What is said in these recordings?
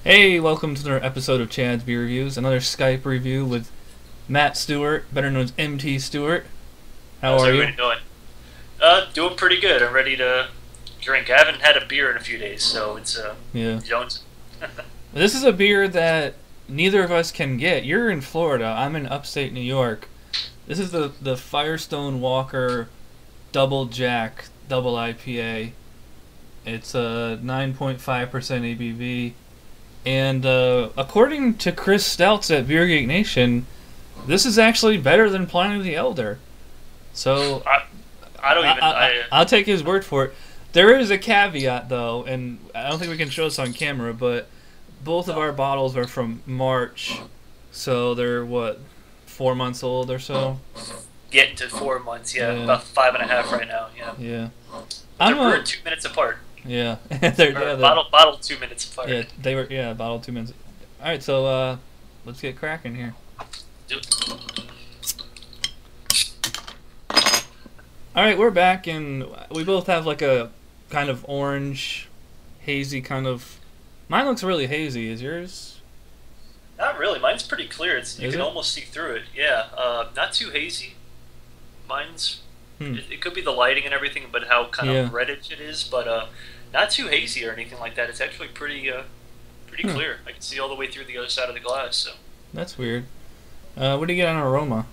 Hey, welcome to another episode of Chad's Beer Reviews, another Skype review with Matt Stewart, better known as MT Stewart. How How's are you? everybody doing? Doing pretty good. I'm ready to drink. I haven't had a beer in a few days, so it's Yeah. Jones. This is a beer that neither of us can get. You're in Florida. I'm in upstate New York. This is the Firestone Walker Double Jack Double IPA. It's a 9.5% ABV. And according to Chris Stouts at Beer Geek Nation, this is actually better than Pliny the Elder. So I'll take his word for it. There is a caveat though, and I don't think we can show this on camera, but both of our bottles are from March, so they're what, 4 months old or so. Getting to 4 months, yeah. About 5.5 right now, yeah. Yeah. They're brewed 2 minutes apart. Yeah. Bottle 2 minutes apart. Yeah, they were bottle 2 minutes. All right, so let's get cracking here. All right, we're back, and we both have like a kind of orange, hazy kind of. Mine looks really hazy. Is yours? Not really. Mine's pretty clear. You can almost see through it. Yeah. Not too hazy. Mine's. It could be the lighting and everything, but how kind of reddish it is. But not too hazy or anything like that. It's actually pretty clear. I can see all the way through the other side of the glass. So. That's weird. What do you get on aroma?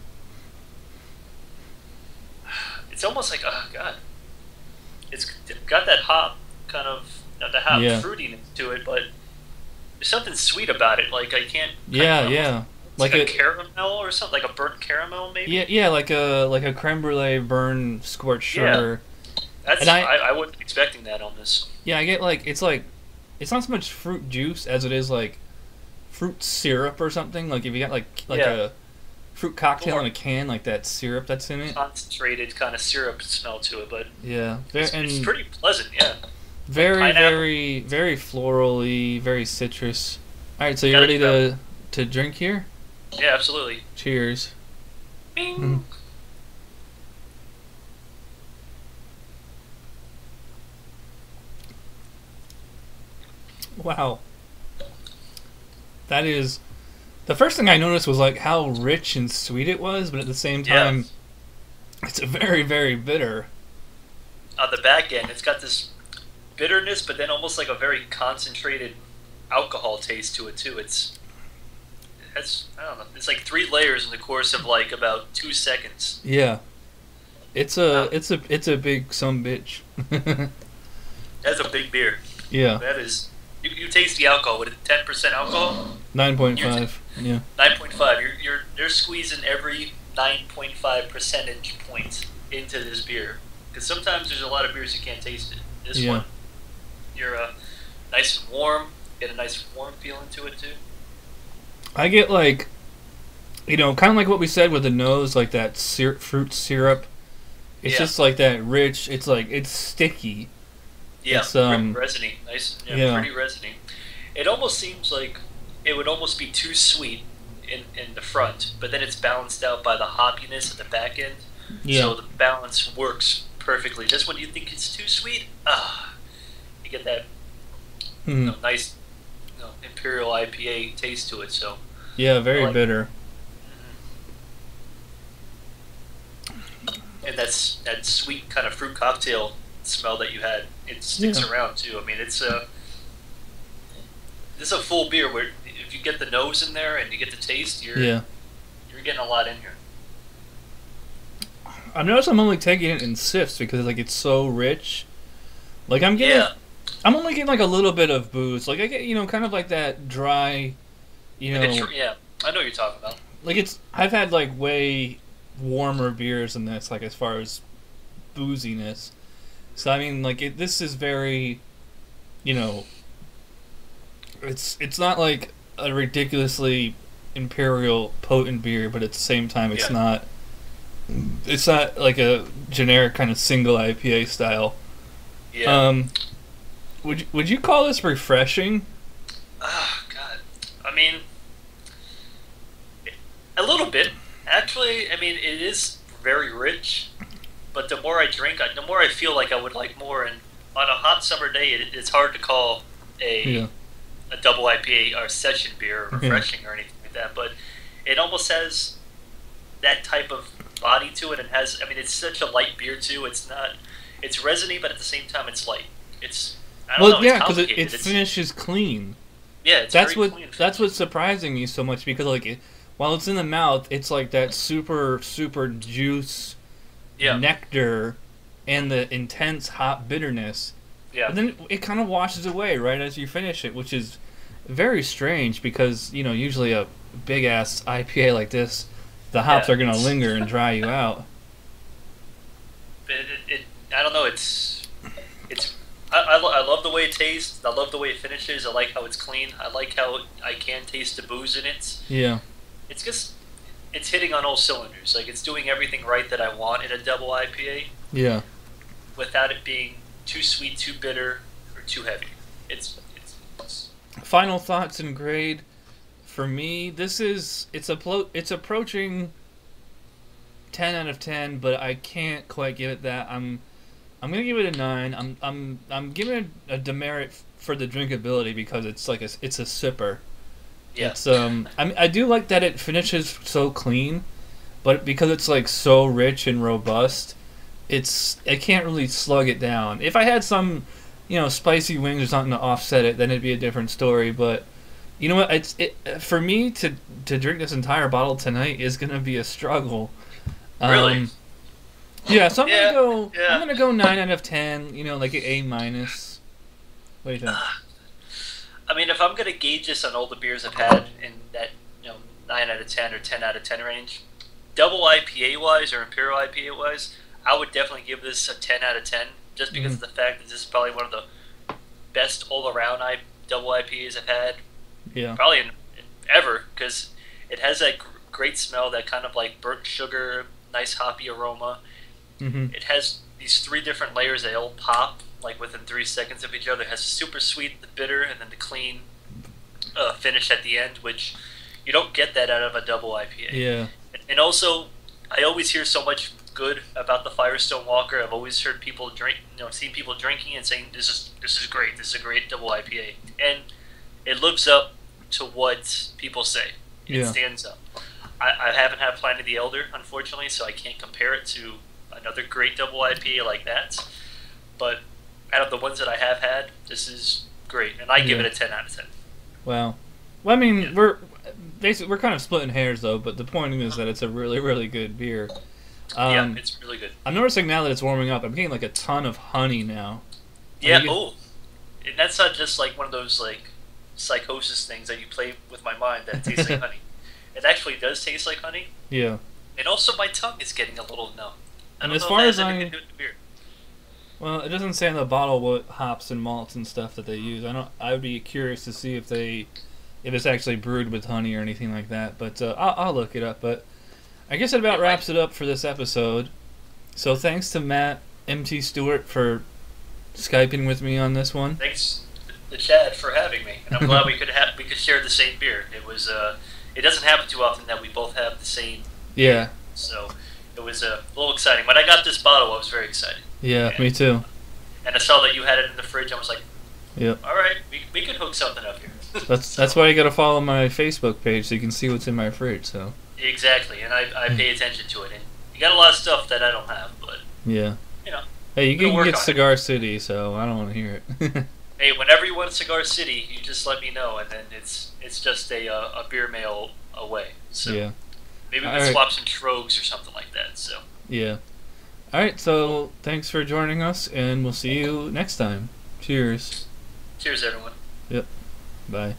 It's almost like, oh god, it's got that hop kind of, not the hop fruitiness to it, but there's something sweet about it. Like I can't. Yeah. Like a caramel or something, like a burnt caramel maybe. Yeah, like a creme brulee burn scorched sugar. Yeah, I wasn't expecting that on this. Yeah, I get it's not so much fruit juice as it is like fruit syrup or something. Like if you got like a fruit cocktail in a can, like that syrup that's in it. Concentrated kind of syrup smell to it, but it's pretty pleasant. Yeah. Very, very florally, very citrus. All right, so you ready to drink here? Yeah, absolutely. Cheers. Bing. Wow. That is. The first thing I noticed was like how rich and sweet it was, but at the same time, it's very, very bitter. On the back end, it's got this bitterness, but then almost like a very concentrated alcohol taste to it too. I don't know. It's like 3 layers in the course of like about 2 seconds. Yeah, it's a big sumbitch. That's a big beer. Yeah, that is. You taste the alcohol. What is it? 10% alcohol. 9.5. Yeah. 9.5. You're squeezing every 9.5 percentage point into this beer, because sometimes there's a lot of beers you can't taste it. This one, you're nice and warm. Get a nice warm feeling to it too. I get like, kind of like what we said with the nose, like that fruit syrup. It's just like that rich. It's like it's sticky. Yeah, it's, resiny, nice, pretty resiny. It almost seems like it would almost be too sweet in the front, but then it's balanced out by the hoppiness at the back end. Yeah. So the balance works perfectly. Just when you think it's too sweet, you get that nice Imperial IPA taste to it. So yeah, very bitter. And that sweet kind of fruit cocktail smell that you had, it sticks around too. I mean, this is a full beer where if you get the nose in there and you get the taste, you're getting a lot in here. I've noticed I'm only taking it in sips because like it's so rich. Like I'm only getting like a little bit of booze. Like I get kind of like that dry, I know what you're talking about. Like I've had like way warmer beers than this, like as far as booziness. So I mean, like this is very, it's not like a ridiculously imperial potent beer, but at the same time, it's not like a generic kind of single IPA style. Yeah. Would you call this refreshing? Oh God, I mean, a little bit. Actually, I mean, it is very rich. But the more I drink, the more I feel like I would like more. And on a hot summer day, it's hard to call a double IPA or session beer or refreshing or anything like that, but it almost has that type of body to it, and has, I mean, it's such a light beer too. It's resiny, but at the same time it's light. I don't know, yeah, because it finishes clean. Yeah, it's clean. That's what's surprising me so much, because like while it's in the mouth, it's like that super juice, nectar, and the intense hop bitterness. Yeah. And then it kind of washes away right as you finish it, which is very strange, because usually a big ass IPA like this, the hops are gonna linger and dry you out. I don't know. I love the way it tastes. I love the way it finishes. I like how it's clean. I like how I can taste the booze in it. Yeah. It's hitting on all cylinders. Like, it's doing everything right that I want in a double IPA. Yeah. Without it being too sweet, too bitter, or too heavy. It's Final thoughts and grade. For me, it's approaching 10 out of 10, but I can't quite give it that. I'm gonna give it a 9. I'm giving it a demerit for the drinkability, because it's like it's a sipper. Yeah. It's I do like that it finishes so clean, but because it's like so rich and robust, I can't really slug it down. If I had some, spicy wings or something to offset it, then it'd be a different story. But you know what? For me to drink this entire bottle tonight is gonna be a struggle. Really? Yeah, so I'm gonna go 9 out of 10. Like an A-. What do you think? I mean, if I'm gonna gauge this on all the beers I've had in that 9 out of 10 or 10 out of 10 range, double IPA wise or imperial IPA wise, I would definitely give this a 10 out of 10, just because of the fact that this is probably one of the best all around double IPAs I've had. Yeah. Probably in ever, because it has that great smell, that kind of like burnt sugar, nice hoppy aroma. Mm-hmm. It has these 3 different layers. They all pop like within 3 seconds of each other. It has super sweet, the bitter, and then the clean finish at the end, which you don't get that out of a double IPA. Yeah. And also, I always hear so much good about the Firestone Walker. I've always heard people seen people drinking and saying this is great. This is a great double IPA, and it lives up to what people say. It stands up. I haven't had Pliny the Elder, unfortunately, so I can't compare it to another great double IPA like that. But out of the ones that I have had, this is great, and I give it a 10 out of 10. Wow. Well, I mean, we're kind of splitting hairs, though, but the point is that it's a really, really good beer. Yeah, it's really good. I'm noticing now that it's warming up, I'm getting like a ton of honey now. Yeah, and that's not just like one of those like psychosis things that you play with my mind that tastes like honey. It actually does taste like honey. Yeah. And also my tongue is getting a little numb. And as far as well, it doesn't say on the bottle what hops and malts and stuff that they use. I would be curious to see if it's actually brewed with honey or anything like that. But I'll look it up. But I guess it about wraps it up for this episode. So thanks to Matt M.T. Stewart for Skyping with me on this one. Thanks to Chad for having me, and I'm glad we could share the same beer. It doesn't happen too often that we both have the same. Yeah. So it was a little exciting. When I got this bottle, I was very excited. Yeah, me too. And I saw that you had it in the fridge. I was like, "Yep, all right, we could hook something up here." That's why you got to follow my Facebook page so you can see what's in my fridge. So exactly, and I pay attention to it. And you got a lot of stuff that I don't have, but yeah, Hey, you can get Cigar City, so I don't want to hear it. Hey, whenever you want Cigar City, you just let me know, and then it's just a beer mail away. So yeah. Maybe we can swap some trogs or something like that. So yeah. All right. So thanks for joining us, and we'll see you next time. Cheers. Cheers, everyone. Yep. Bye.